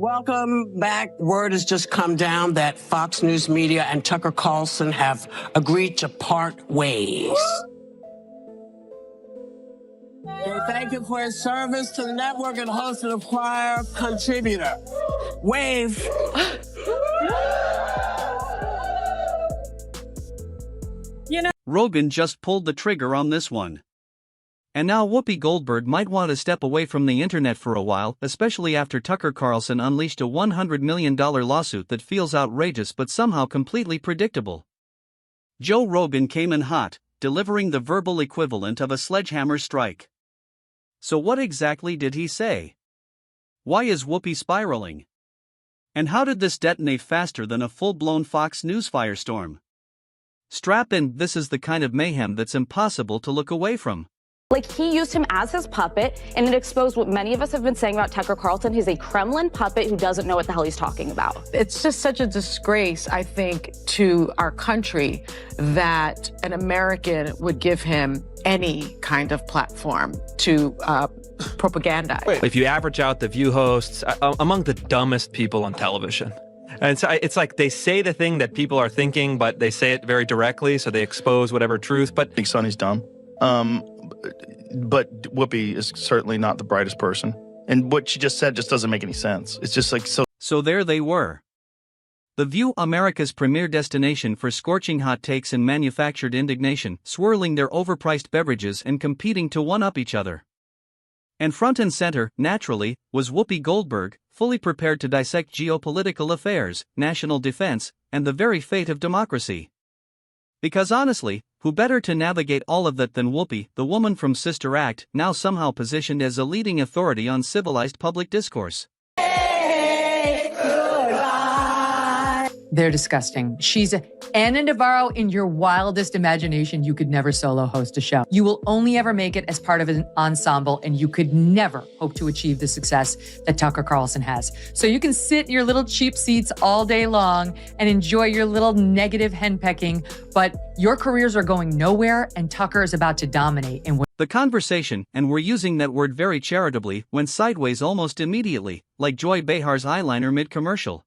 Welcome back. Word has just come down that Fox News Media and Tucker Carlson have agreed to part ways. Thank you for his service to the network and host of the choir contributor. Wave. Rogan just pulled the trigger on this one. And now Whoopi Goldberg might want to step away from the internet for a while, especially after Tucker Carlson unleashed a $100 million lawsuit that feels outrageous but somehow completely predictable. Joe Rogan came in hot, delivering the verbal equivalent of a sledgehammer strike. So what exactly did he say? Why is Whoopi spiraling? And how did this detonate faster than a full-blown Fox News firestorm? Strap in, this is the kind of mayhem that's impossible to look away from. Like, he used him as his puppet, and it exposed what many of us have been saying about Tucker Carlson. He's a Kremlin puppet who doesn't know what the hell he's talking about. It's just such a disgrace, I think, to our country that an American would give him any kind of platform to propagandize. If you average out the View hosts, among the dumbest people on television. And so it's like they say the thing that people are thinking, but they say it very directly, so they expose whatever truth. But I think Sonny's dumb. But Whoopi is certainly not the brightest person. And what she just said just doesn't make any sense. It's just like so. So there they were. The View, America's premier destination for scorching hot takes and manufactured indignation, swirling their overpriced beverages and competing to one-up each other. And front and center, naturally, was Whoopi Goldberg, fully prepared to dissect geopolitical affairs, national defense, and the very fate of democracy. Because honestly, who better to navigate all of that than Whoopi, the woman from Sister Act, now somehow positioned as a leading authority on civilized public discourse? They're disgusting. She's Anna Navarro in your wildest imagination. You could never solo host a show. You will only ever make it as part of an ensemble, and you could never hope to achieve the success that Tucker Carlson has. So you can sit in your little cheap seats all day long and enjoy your little negative henpecking, but your careers are going nowhere, and Tucker is about to dominate. And the conversation, and we're using that word very charitably, went sideways almost immediately, like Joy Behar's eyeliner mid-commercial.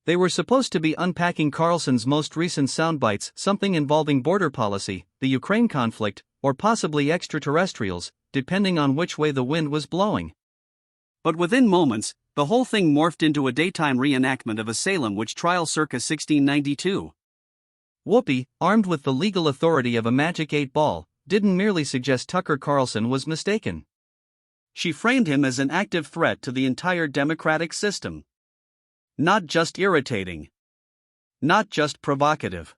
They were supposed to be unpacking Carlson's most recent soundbites, something involving border policy, the Ukraine conflict, or possibly extraterrestrials, depending on which way the wind was blowing. But within moments, the whole thing morphed into a daytime reenactment of a Salem witch trial circa 1692. Whoopi, armed with the legal authority of a magic 8-ball, didn't merely suggest Tucker Carlson was mistaken. She framed him as an active threat to the entire democratic system. Not just irritating. Not just provocative.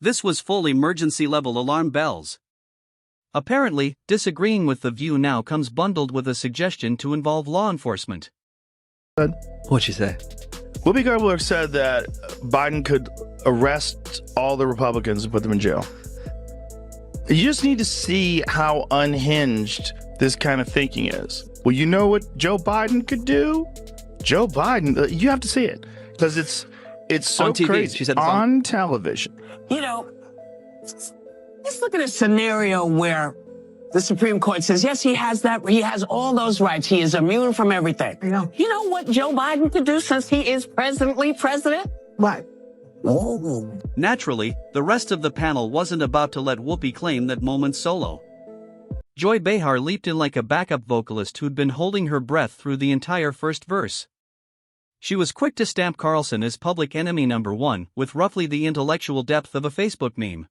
This was full emergency-level alarm bells. Apparently, disagreeing with The View now comes bundled with a suggestion to involve law enforcement. What'd she say? Whoopi Goldberg said that Biden could arrest all the Republicans and put them in jail. You just need to see how unhinged this kind of thinking is. Well, you know what Joe Biden could do? Joe Biden, you have to see it because it's so on TV. crazy. She said it's it's on television. You know, let's look at a scenario where the Supreme Court says, yes, he has all those rights. He is immune from everything. You know what Joe Biden could do since he is presently president? What? Oh. Naturally, the rest of the panel wasn't about to let Whoopi claim that moment solo. Joy Behar leaped in like a backup vocalist who'd been holding her breath through the entire first verse. She was quick to stamp Carlson as public enemy number one, with roughly the intellectual depth of a Facebook meme.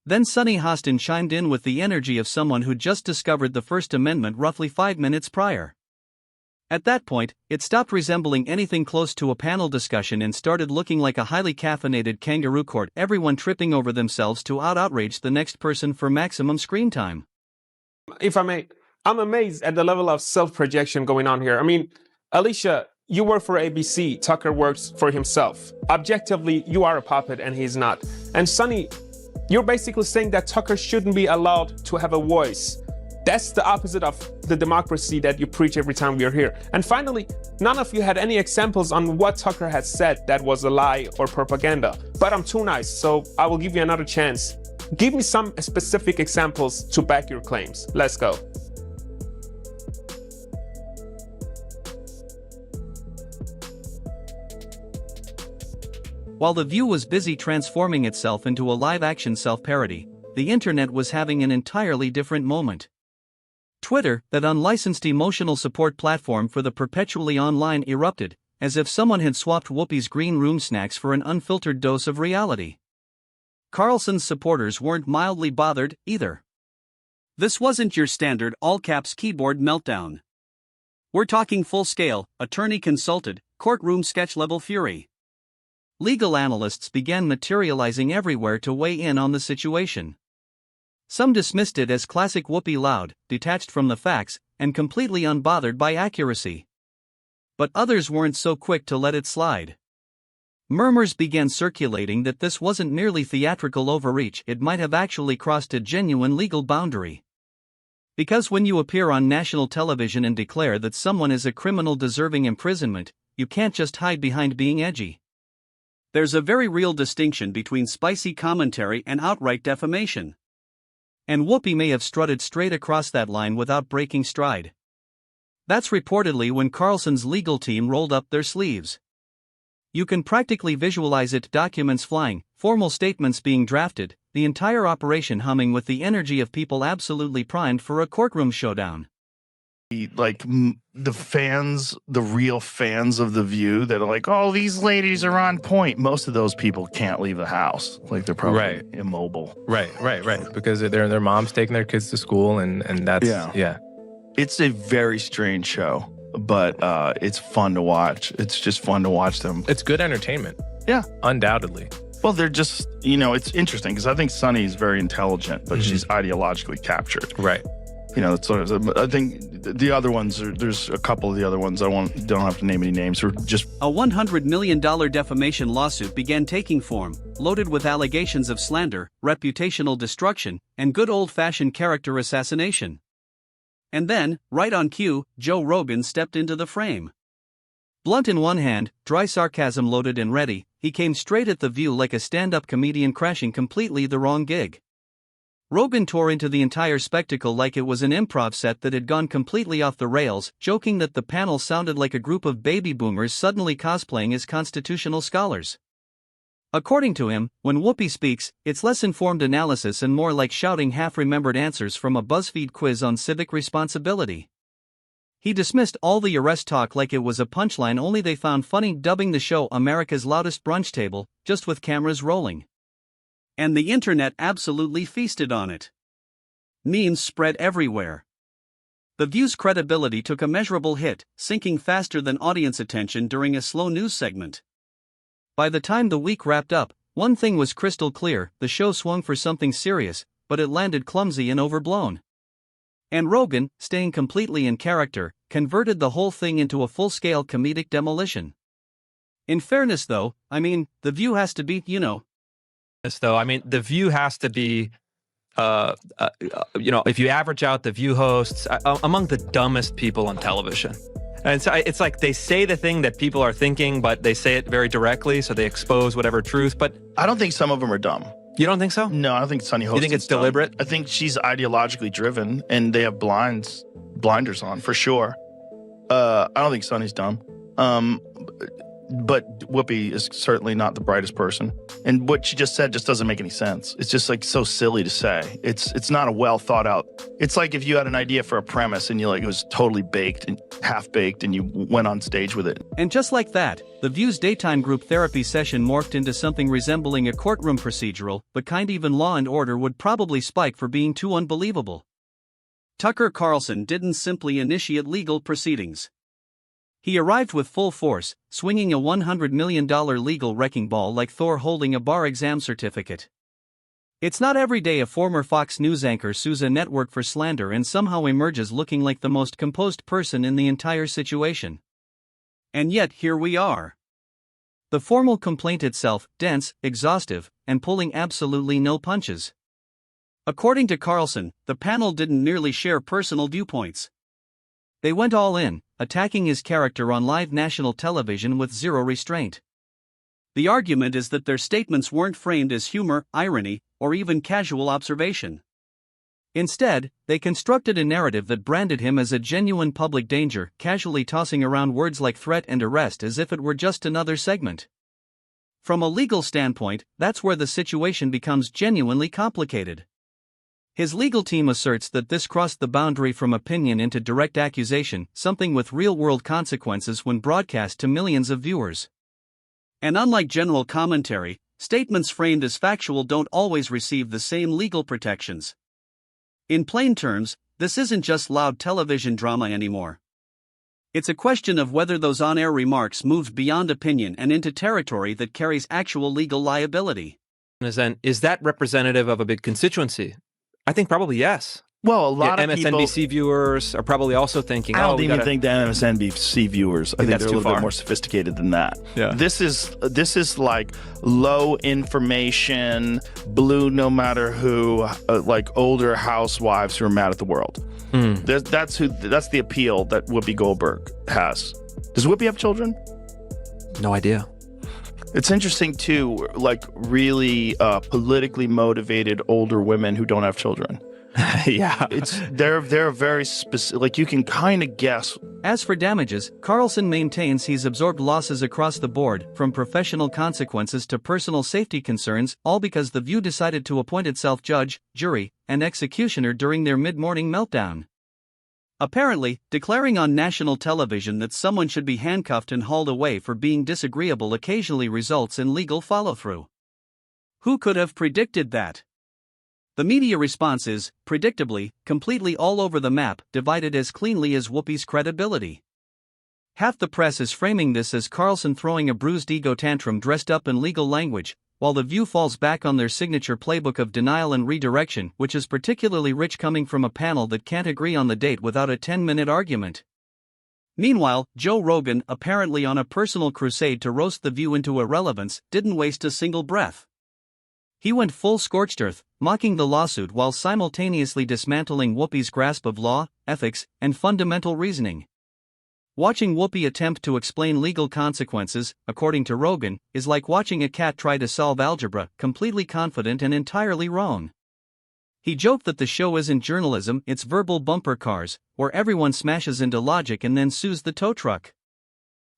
Then Sunny Hostin chimed in with the energy of someone who'd just discovered the First Amendment roughly 5 minutes prior. At that point, it stopped resembling anything close to a panel discussion and started looking like a highly caffeinated kangaroo court, everyone tripping over themselves to outrage the next person for maximum screen time. If I may, I'm amazed at the level of self-projection going on here. I mean, Alicia, you work for ABC, Tucker works for himself. Objectively, you are a puppet and he's not. And Sonny, you're basically saying that Tucker shouldn't be allowed to have a voice. That's the opposite of the democracy that you preach every time we are here. And finally, none of you had any examples on what Tucker has said that was a lie or propaganda. But I'm too nice, so I will give you another chance. Give me some specific examples to back your claims. Let's go. While The View was busy transforming itself into a live-action self-parody, the internet was having an entirely different moment. Twitter, that unlicensed emotional support platform for the perpetually online, erupted, as if someone had swapped Whoopi's green room snacks for an unfiltered dose of reality. Carlson's supporters weren't mildly bothered, either. This wasn't your standard all-caps keyboard meltdown. We're talking full-scale, attorney-consulted, courtroom sketch-level fury. Legal analysts began materializing everywhere to weigh in on the situation. Some dismissed it as classic Whoopi loud, detached from the facts, and completely unbothered by accuracy. But others weren't so quick to let it slide. Murmurs began circulating that this wasn't merely theatrical overreach, it might have actually crossed a genuine legal boundary. Because when you appear on national television and declare that someone is a criminal deserving imprisonment, you can't just hide behind being edgy. There's a very real distinction between spicy commentary and outright defamation. And Whoopi may have strutted straight across that line without breaking stride. That's reportedly when Carlson's legal team rolled up their sleeves. You can practically visualize it: documents flying, formal statements being drafted, the entire operation humming with the energy of people absolutely primed for a courtroom showdown. Like the fans, the real fans of The View that are like, oh, these ladies are on point. Most of those people can't leave the house. Like they're probably immobile. Right. Because their mom's taking their kids to school and that's, yeah. It's a very strange show, but it's fun to watch. It's just fun to watch them. It's good entertainment. Yeah. Undoubtedly. Well, they're just, it's interesting because I think Sunny's very intelligent, but she's ideologically captured. Right. That's sort of, I think the other ones, there's a couple of the other ones, don't have to name any names, are just... A $100 million defamation lawsuit began taking form, loaded with allegations of slander, reputational destruction, and good old-fashioned character assassination. And then, right on cue, Joe Rogan stepped into the frame. Blunt in one hand, dry sarcasm loaded and ready, he came straight at The View like a stand-up comedian crashing completely the wrong gig. Rogan tore into the entire spectacle like it was an improv set that had gone completely off the rails, joking that the panel sounded like a group of baby boomers suddenly cosplaying as constitutional scholars. According to him, when Whoopi speaks, it's less informed analysis and more like shouting half-remembered answers from a BuzzFeed quiz on civic responsibility. He dismissed all the arrest talk like it was a punchline only they found funny, dubbing the show America's Loudest Brunch Table, just with cameras rolling. And the internet absolutely feasted on it. Memes spread everywhere. The View's credibility took a measurable hit, sinking faster than audience attention during a slow news segment. By the time the week wrapped up, one thing was crystal clear: the show swung for something serious, but it landed clumsy and overblown. And Rogan, staying completely in character, converted the whole thing into a full-scale comedic demolition. In fairness though, The View has to be, The View has to be, if you average out The View hosts, among the dumbest people on television. And it's like they say the thing that people are thinking, but they say it very directly, so they expose whatever truth. But I don't think some of them are dumb. You don't think so? No, I don't think Sunny hosts. You think it's deliberate? I think she's ideologically driven, and they have blinders on, for sure. I don't think Sunny's dumb. But Whoopi is certainly not the brightest person. And what she just said just doesn't make any sense. It's just like so silly to say. It's not a well thought out. It's like if you had an idea for a premise and it was totally baked and half baked and you went on stage with it. And just like that, The View's daytime group therapy session morphed into something resembling a courtroom procedural, the kind even Law and Order would probably spike for being too unbelievable. Tucker Carlson didn't simply initiate legal proceedings. He arrived with full force, swinging a $100 million legal wrecking ball like Thor holding a bar exam certificate. It's not every day a former Fox News anchor sues a network for slander and somehow emerges looking like the most composed person in the entire situation. And yet here we are. The formal complaint itself, dense, exhaustive, and pulling absolutely no punches. According to Carlson, the panel didn't merely share personal viewpoints. They went all in, attacking his character on live national television with zero restraint. The argument is that their statements weren't framed as humor, irony, or even casual observation. Instead, they constructed a narrative that branded him as a genuine public danger, casually tossing around words like threat and arrest as if it were just another segment. From a legal standpoint, that's where the situation becomes genuinely complicated. His legal team asserts that this crossed the boundary from opinion into direct accusation, something with real-world consequences when broadcast to millions of viewers. And unlike general commentary, statements framed as factual don't always receive the same legal protections. In plain terms, this isn't just loud television drama anymore. It's a question of whether those on-air remarks moved beyond opinion and into territory that carries actual legal liability. Is that representative of a big constituency? I think probably yes. Well, a lot of MSNBC viewers are probably also thinking, I don't even think the MSNBC viewers. I think they're a little bit more sophisticated than that. Yeah. This is like low information, blue no matter who, like older housewives who are mad at the world. That's the appeal that Whoopi Goldberg has. Does Whoopi have children? No idea. It's interesting too, like really politically motivated older women who don't have children. Yeah. They're very specific, like you can kind of guess. As for damages, Carlson maintains he's absorbed losses across the board, from professional consequences to personal safety concerns, all because The View decided to appoint itself judge, jury, and executioner during their mid-morning meltdown. Apparently, declaring on national television that someone should be handcuffed and hauled away for being disagreeable occasionally results in legal follow-through. Who could have predicted that? The media response is, predictably, completely all over the map, divided as cleanly as Whoopi's credibility. Half the press is framing this as Carlson throwing a bruised ego tantrum dressed up in legal language, while The View falls back on their signature playbook of denial and redirection, which is particularly rich coming from a panel that can't agree on the date without a 10-minute argument. Meanwhile, Joe Rogan, apparently on a personal crusade to roast The View into irrelevance, didn't waste a single breath. He went full scorched earth, mocking the lawsuit while simultaneously dismantling Whoopi's grasp of law, ethics, and fundamental reasoning. Watching Whoopi attempt to explain legal consequences, according to Rogan, is like watching a cat try to solve algebra, completely confident and entirely wrong. He joked that the show isn't journalism, it's verbal bumper cars, where everyone smashes into logic and then sues the tow truck.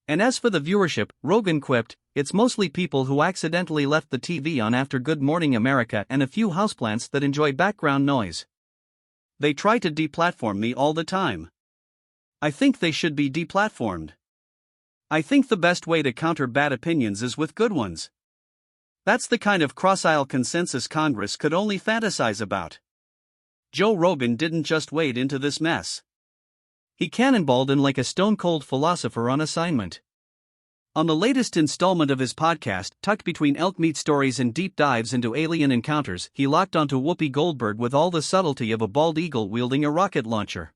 And as for the viewership, Rogan quipped, it's mostly people who accidentally left the TV on after Good Morning America and a few houseplants that enjoy background noise. They try to deplatform me all the time. I think they should be deplatformed. I think the best way to counter bad opinions is with good ones. That's the kind of cross-aisle consensus Congress could only fantasize about. Joe Rogan didn't just wade into this mess. He cannonballed in like a stone-cold philosopher on assignment. On the latest installment of his podcast, tucked between elk meat stories and deep dives into alien encounters, he locked onto Whoopi Goldberg with all the subtlety of a bald eagle wielding a rocket launcher.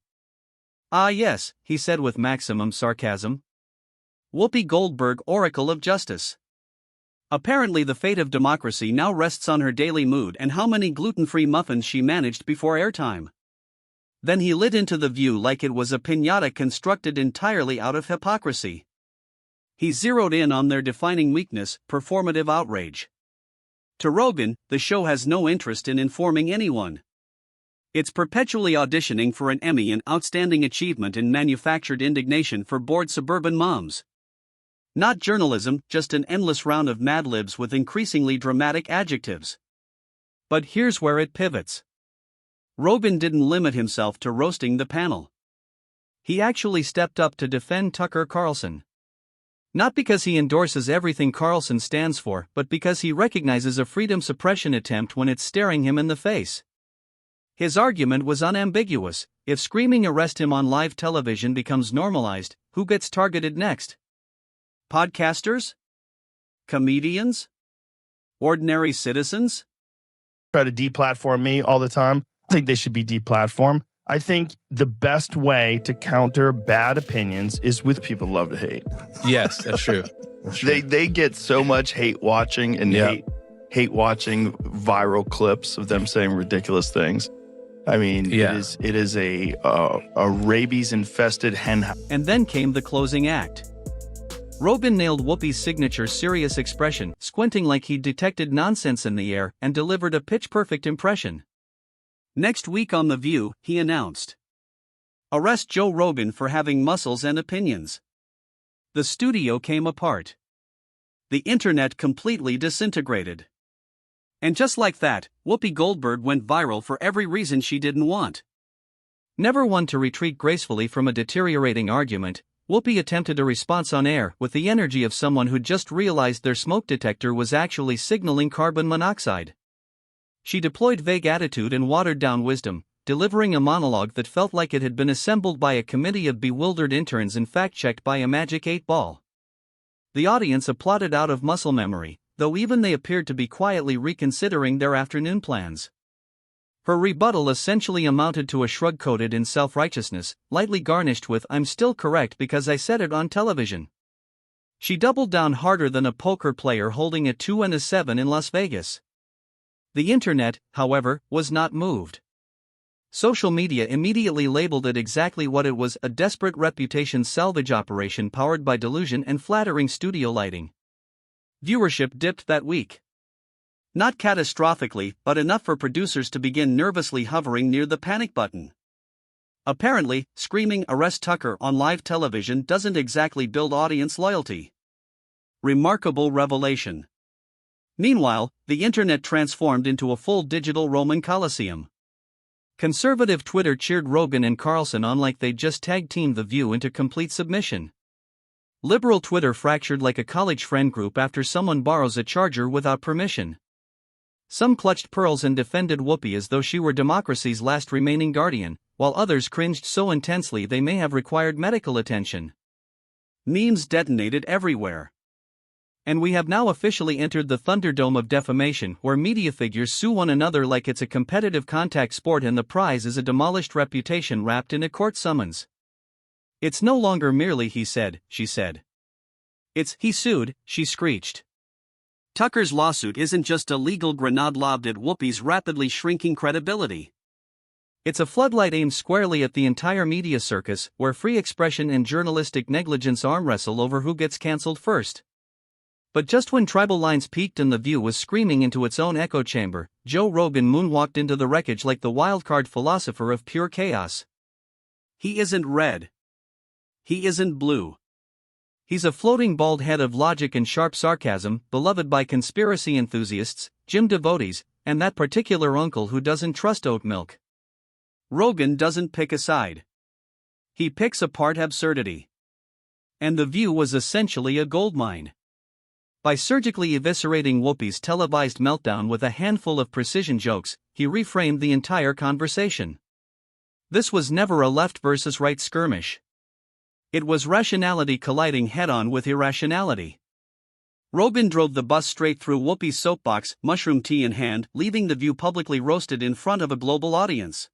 Ah yes, he said with maximum sarcasm. Whoopi Goldberg, Oracle of Justice. Apparently the fate of democracy now rests on her daily mood and how many gluten-free muffins she managed before airtime. Then he lit into The View like it was a piñata constructed entirely out of hypocrisy. He zeroed in on their defining weakness, performative outrage. To Rogan, the show has no interest in informing anyone. It's perpetually auditioning for an Emmy and outstanding achievement in manufactured indignation for bored suburban moms. Not journalism, just an endless round of Mad Libs with increasingly dramatic adjectives. But here's where it pivots. Rogan didn't limit himself to roasting the panel. He actually stepped up to defend Tucker Carlson. Not because he endorses everything Carlson stands for, but because he recognizes a freedom suppression attempt when it's staring him in the face. His argument was unambiguous. If screaming arrest him on live television becomes normalized, who gets targeted next? Podcasters? Comedians? Ordinary citizens? Try to deplatform me all the time. I think they should be deplatformed. I think the best way to counter bad opinions is with people who love to hate. Yes, that's true. That's true. They get so much hate watching and hate watching viral clips of them saying ridiculous things. I mean, it is a rabies-infested henhouse. And then came the closing act. Rogan nailed Whoopi's signature serious expression, squinting like he'd detected nonsense in the air, and delivered a pitch-perfect impression. Next week on The View, he announced, "Arrest Joe Rogan for having muscles and opinions." The studio came apart. the internet completely disintegrated. And just like that, Whoopi Goldberg went viral for every reason she didn't want. Never one to retreat gracefully from a deteriorating argument, Whoopi attempted a response on air with the energy of someone who just realized their smoke detector was actually signaling carbon monoxide. She deployed vague attitude and watered-down wisdom, delivering a monologue that felt like it had been assembled by a committee of bewildered interns and fact-checked by a magic 8-ball. The audience applauded out of muscle memory, though even they appeared to be quietly reconsidering their afternoon plans. Her rebuttal essentially amounted to a shrug coated in self-righteousness, lightly garnished with "I'm still correct because I said it on television." She doubled down harder than a poker player holding a 2 and a 7 in Las Vegas. The internet, however, was not moved. Social media immediately labeled it exactly what it was: a desperate reputation salvage operation powered by delusion and flattering studio lighting. Viewership dipped that week. Not catastrophically, but enough for producers to begin nervously hovering near the panic button. Apparently, screaming "Arrest Tucker" on live television doesn't exactly build audience loyalty. Remarkable revelation. Meanwhile, the internet transformed into a full digital Roman Colosseum. Conservative Twitter cheered Rogan and Carlson on like they'd just tag-teamed The View into complete submission. Liberal Twitter fractured like a college friend group after someone borrows a charger without permission. Some clutched pearls and defended Whoopi as though she were democracy's last remaining guardian, while others cringed so intensely they may have required medical attention. Memes detonated everywhere. And we have now officially entered the Thunderdome of defamation, where media figures sue one another like it's a competitive contact sport and the prize is a demolished reputation wrapped in a court summons. It's no longer merely "he said, she said." It's "he sued, she screeched." Tucker's lawsuit isn't just a legal grenade lobbed at Whoopi's rapidly shrinking credibility. It's a floodlight aimed squarely at the entire media circus, where free expression and journalistic negligence arm wrestle over who gets cancelled first. But just when tribal lines peaked and The View was screaming into its own echo chamber, Joe Rogan moonwalked into the wreckage like the wildcard philosopher of pure chaos. He isn't red. He isn't blue. He's a floating bald head of logic and sharp sarcasm, beloved by conspiracy enthusiasts, gym devotees, and that particular uncle who doesn't trust oat milk. Rogan doesn't pick a side. He picks apart absurdity. And The View was essentially a goldmine. By surgically eviscerating Whoopi's televised meltdown with a handful of precision jokes, he reframed the entire conversation. This was never a left versus right skirmish. It was rationality colliding head-on with irrationality. Rogan drove the bus straight through Whoopi's soapbox, mushroom tea in hand, leaving The View publicly roasted in front of a global audience.